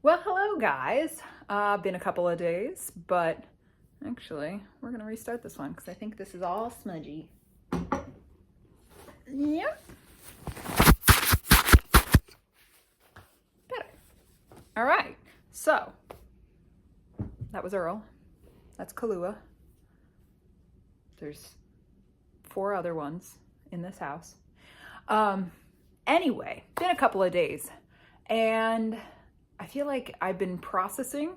Well, hello guys. Been a couple of days, but actually, we're gonna restart this one because I think this is all smudgy. Yeah, better. All right. So that was Earl. That's Kahlua. There's 4 other ones in this house. Um, anyway, been a couple of days, and I feel like I've been processing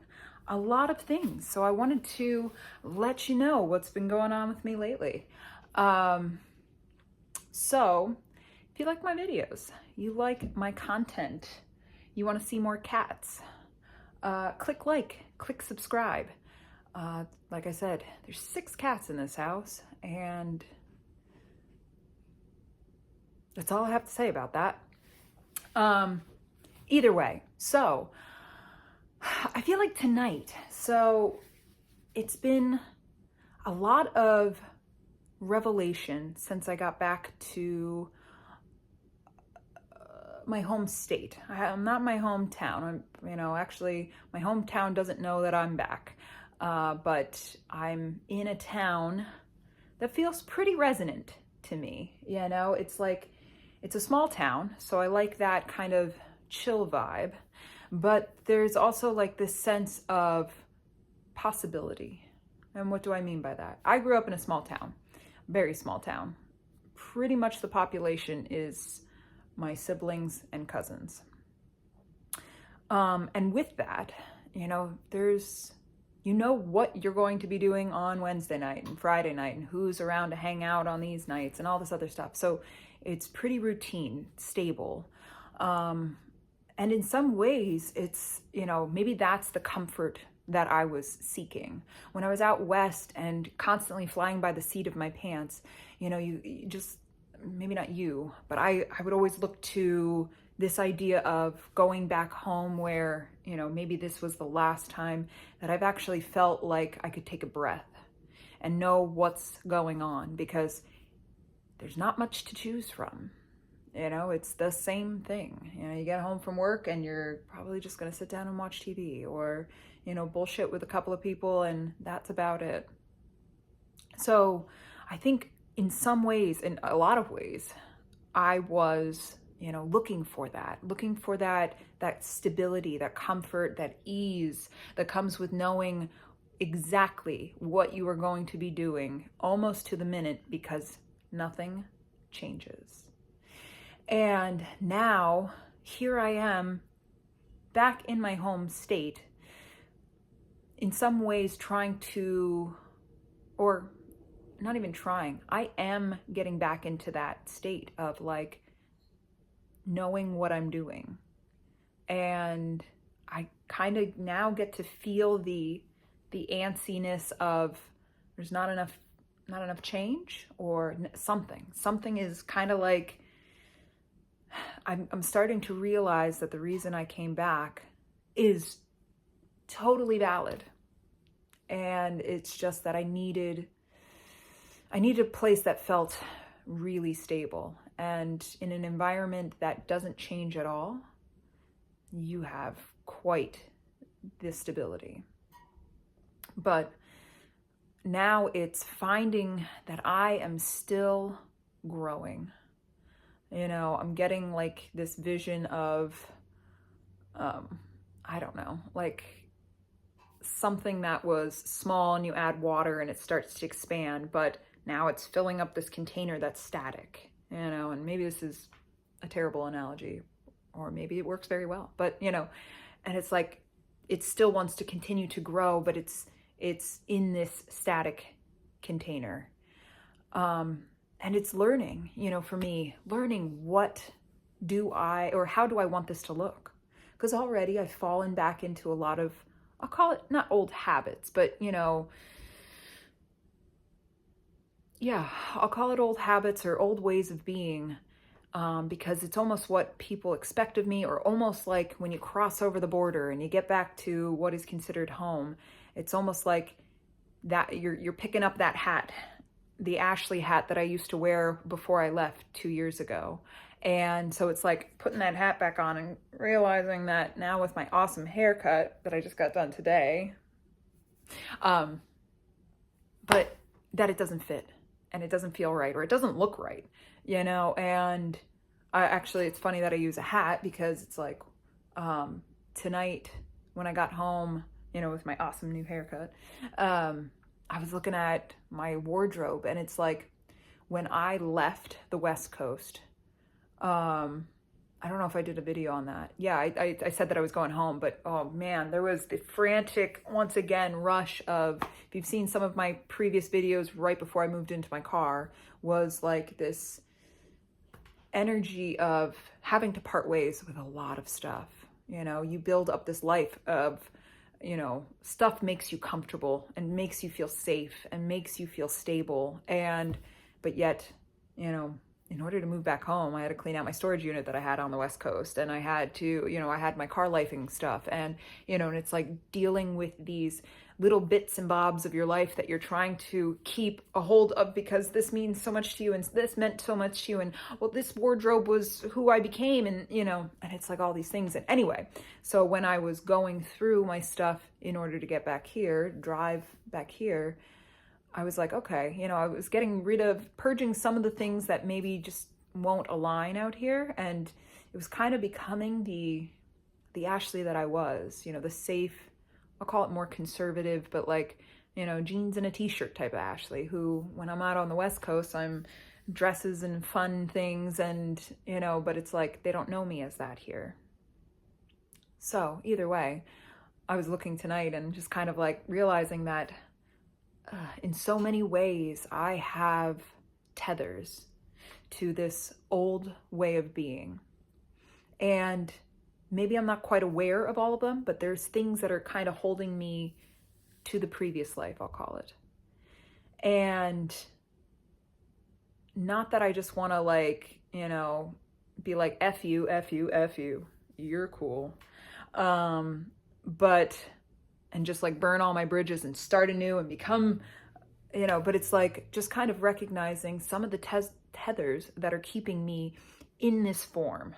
a lot of things. So I wanted to let you know what's been going on with me lately. Um, so if you like my videos, you like my content, you want to see more cats, click subscribe. Like I said, there's 6 cats in this house, and that's all I have to say about that. Either way, so I feel like tonight, so it's been a lot of revelation since I got back to my home state. I'm not my hometown. Actually, my hometown doesn't know that I'm back. But I'm in a town that feels pretty resonant to me. It's like, it's a small town, so I like that kind of chill vibe. But there's also like this sense of possibility. And what do I mean by that? I grew up in a small town, very small town. Pretty much the population is my siblings and cousins. And with that, there's, what you're going to be doing on Wednesday night and Friday night and who's around to hang out on these nights and all this other stuff. So it's pretty routine, stable. And in some ways, it's, maybe that's the comfort that I was seeking. When I was out west and constantly flying by the seat of my pants, you just, maybe not you, but I would always look to this idea of going back home where, maybe this was the last time that I've actually felt like I could take a breath and know what's going on, because there's not much to choose from. It's the same thing. You get home from work and you're probably just going to sit down and watch TV or, bullshit with a couple of people, and that's about it. So I think in some ways, in a lot of ways, I was, looking for that stability, that comfort, that ease that comes with knowing exactly what you are going to be doing almost to the minute, because nothing changes. And now here I am back in my home state, in some ways trying to, or not even trying, I am getting back into that state of like knowing what I'm doing. And I kind of now get to feel the antsiness of there's not enough change, or something is kind of like, I'm starting to realize that the reason I came back is totally valid. And it's just that I needed a place that felt really stable. And in an environment that doesn't change at all, you have quite the stability. But now it's finding that I am still growing. I'm getting like this vision of, I don't know, like something that was small and you add water and it starts to expand, but now it's filling up this container that's static, and maybe this is a terrible analogy, or maybe it works very well, but and it's like, it still wants to continue to grow, but it's in this static container. And it's learning, for me, learning how do I want this to look? Because already I've fallen back into a lot of, I'll call it not old habits, but I'll call it old habits or old ways of being, because it's almost what people expect of me, or almost like when you cross over the border and you get back to what is considered home, it's almost like that you're picking up that hat, the Ashley hat that I used to wear before I left 2 years ago. And so it's like putting that hat back on and realizing that now with my awesome haircut that I just got done today, but that it doesn't fit and it doesn't feel right or it doesn't look right, and actually it's funny that I use a hat because it's like, tonight when I got home, with my awesome new haircut, I was looking at my wardrobe and it's like when I left the West Coast, I don't know if I did a video on that. Yeah, I said that I was going home, but oh man, there was the frantic, once again, rush of, if you've seen some of my previous videos right before I moved into my car, was like this energy of having to part ways with a lot of stuff. You build up this life of, stuff makes you comfortable and makes you feel safe and makes you feel stable. But yet, in order to move back home, I had to clean out my storage unit that I had on the West Coast. And I had to, I had my car lifing stuff. And, and it's like dealing with these little bits and bobs of your life that you're trying to keep a hold of because this means so much to you and this meant so much to you. And well, this wardrobe was who I became and, and it's like all these things. And anyway, so when I was going through my stuff in order to get back here, drive back here, I was like, okay, I was getting rid of, purging some of the things that maybe just won't align out here. And it was kind of becoming the Ashley that I was, the safe, I'll call it more conservative, but like, jeans and a t-shirt type of Ashley, who when I'm out on the West Coast, I'm dresses and fun things and, but it's like, they don't know me as that here. So either way, I was looking tonight and just kind of like realizing that in so many ways, I have tethers to this old way of being. And maybe I'm not quite aware of all of them, but there's things that are kind of holding me to the previous life, I'll call it. And not that I just want to like, be like, F you, F you, F you, you're cool. And just like burn all my bridges and start anew and become, but it's like just kind of recognizing some of the tethers that are keeping me in this form,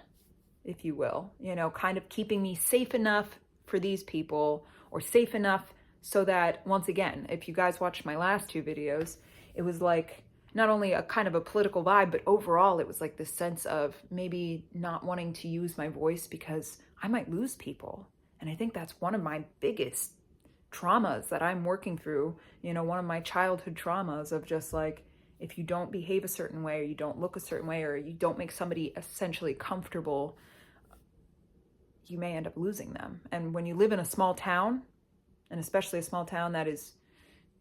if you will, kind of keeping me safe enough for these people or safe enough so that, once again, if you guys watched my last two videos, it was like not only a kind of a political vibe, but overall it was like this sense of maybe not wanting to use my voice because I might lose people. And I think that's one of my biggest traumas that I'm working through, one of my childhood traumas of just like, if you don't behave a certain way, or you don't look a certain way, or you don't make somebody essentially comfortable, you may end up losing them. And when you live in a small town, and especially a small town that is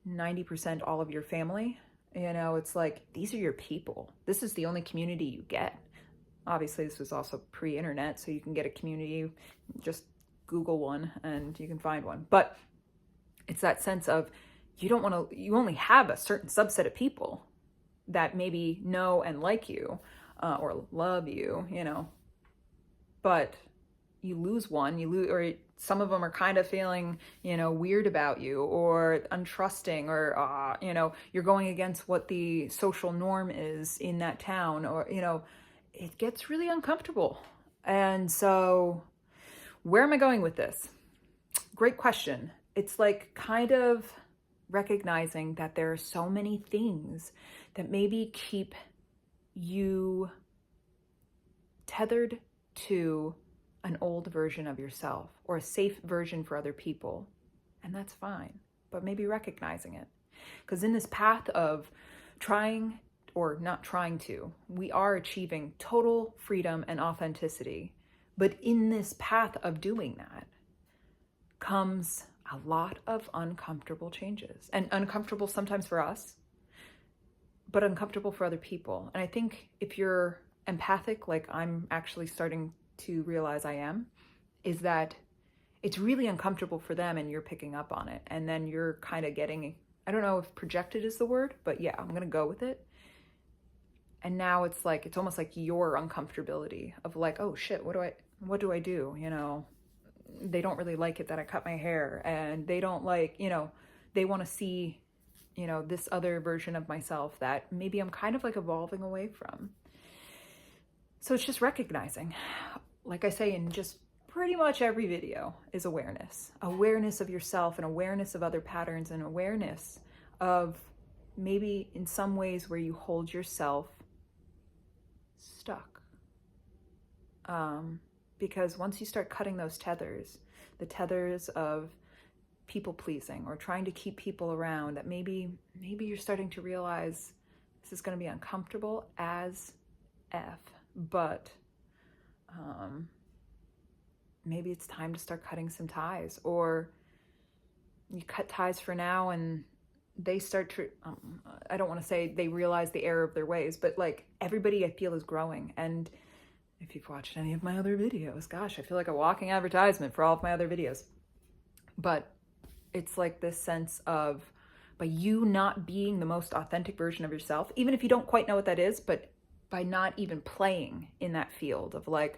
90% all of your family, it's like, these are your people. This is the only community you get. Obviously, this was also pre-internet, so you can get a community, just Google one and you can find one. But it's that sense of you only have a certain subset of people that maybe know and like you or love you, but you lose one, or some of them are kind of feeling, weird about you or untrusting or, you're going against what the social norm is in that town or, it gets really uncomfortable. And so where am I going with this? Great question. It's like kind of recognizing that there are so many things that maybe keep you tethered to an old version of yourself or a safe version for other people. And that's fine, but maybe recognizing it. Because in this path of trying or not trying to, we are achieving total freedom and authenticity. But in this path of doing that comes a lot of uncomfortable changes, and uncomfortable sometimes for us, but uncomfortable for other people. And I think if you're empathic, like I'm actually starting to realize I am, is that it's really uncomfortable for them and you're picking up on it. And then you're kind of getting, I don't know if projected is the word, but yeah, I'm going to go with it. And now it's like, it's almost like your uncomfortability of like, oh shit, what do I do? They don't really like it that I cut my hair, and they don't like, they want to see, this other version of myself that maybe I'm kind of like evolving away from. So it's just recognizing, like I say in just pretty much every video, is awareness. Awareness of yourself and awareness of other patterns and awareness of maybe in some ways where you hold yourself stuck. Because once you start cutting those tethers, the tethers of people pleasing or trying to keep people around, that maybe you're starting to realize this is going to be uncomfortable as F, but maybe it's time to start cutting some ties, or you cut ties for now and they start to, I don't want to say they realize the error of their ways, but like everybody I feel is growing. And if you've watched any of my other videos, gosh, I feel like a walking advertisement for all of my other videos. But it's like this sense of, by you not being the most authentic version of yourself, even if you don't quite know what that is, but by not even playing in that field of like,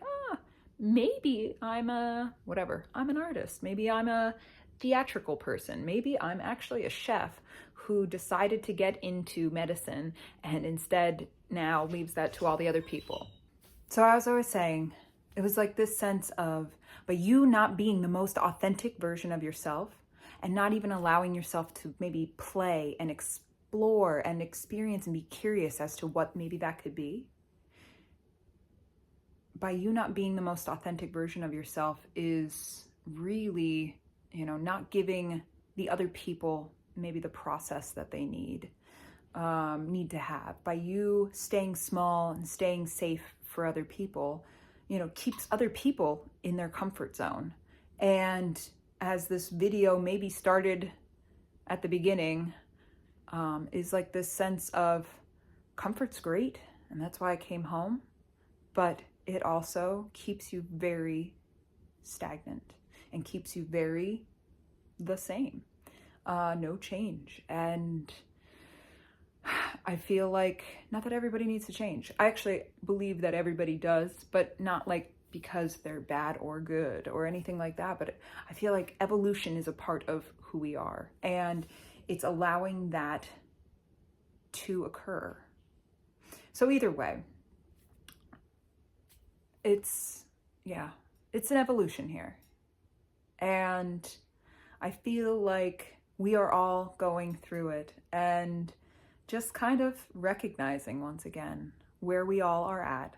maybe I'm I'm an artist. Maybe I'm a theatrical person. Maybe I'm actually a chef who decided to get into medicine and instead now leaves that to all the other people. So as I was saying, it was like this sense of, by you not being the most authentic version of yourself and not even allowing yourself to maybe play and explore and experience and be curious as to what maybe that could be, by you not being the most authentic version of yourself is really, not giving the other people maybe the process that they need to have. By you staying small and staying safe for other people, keeps other people in their comfort zone. And as this video maybe started at the beginning, is like this sense of comfort's great, and that's why I came home, but it also keeps you very stagnant and keeps you very the same, no change. And I feel like, not that everybody needs to change. I actually believe that everybody does, but not like because they're bad or good or anything like that. But I feel like evolution is a part of who we are, and it's allowing that to occur. So either way, it's an evolution here. And I feel like we are all going through it, and just kind of recognizing once again where we all are at,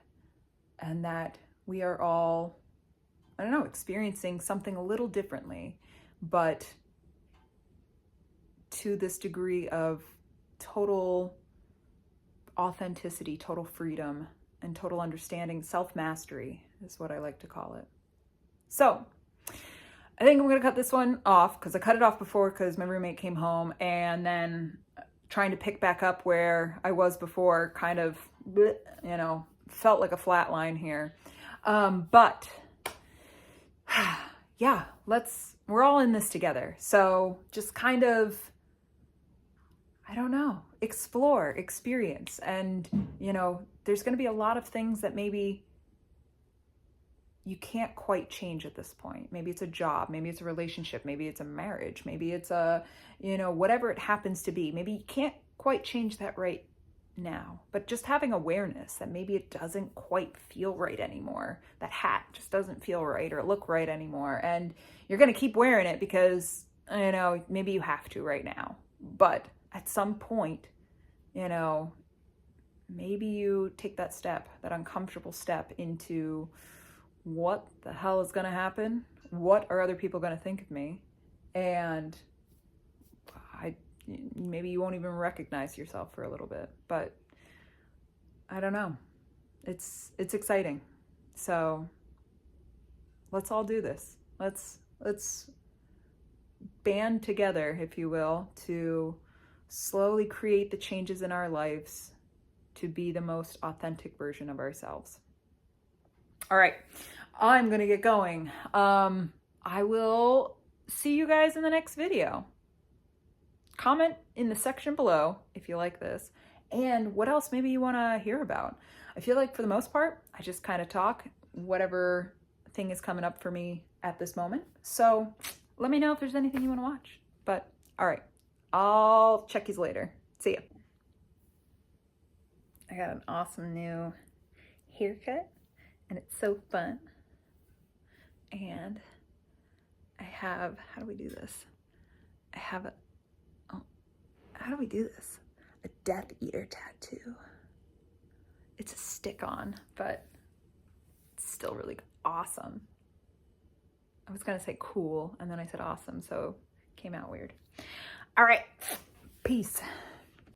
and that we are all, experiencing something a little differently, but to this degree of total authenticity, total freedom, and total understanding. Self-mastery is what I like to call it. So I think I'm going to cut this one off, because I cut it off before because my roommate came home, and then trying to pick back up where I was before kind of, felt like a flat line here. But yeah, we're all in this together. So just kind of, explore, experience. And, there's going to be a lot of things that maybe you can't quite change at this point. Maybe it's a job, maybe it's a relationship, maybe it's a marriage, maybe it's a, whatever it happens to be. Maybe you can't quite change that right now, but just having awareness that maybe it doesn't quite feel right anymore. That hat just doesn't feel right or look right anymore. And you're going to keep wearing it because, maybe you have to right now. But at some point, maybe you take that step, that uncomfortable step into, what the hell is going to happen? What are other people going to think of me? And maybe you won't even recognize yourself for a little bit, but I don't know. It's exciting. So let's all do this. Let's band together, if you will, to slowly create the changes in our lives to be the most authentic version of ourselves. All right, I'm going to get going. I will see you guys in the next video. Comment in the section below if you like this, and what else maybe you want to hear about. I feel like for the most part, I just kind of talk whatever thing is coming up for me at this moment. So let me know if there's anything you want to watch. But all right, I'll check you later. See ya. I got an awesome new haircut. and it's so fun. And I have, how do we do this? I have a, oh, how do we do this? A Death Eater tattoo. It's a stick-on, but it's still really awesome. I was gonna say cool, and then I said awesome, so it came out weird. All right, peace.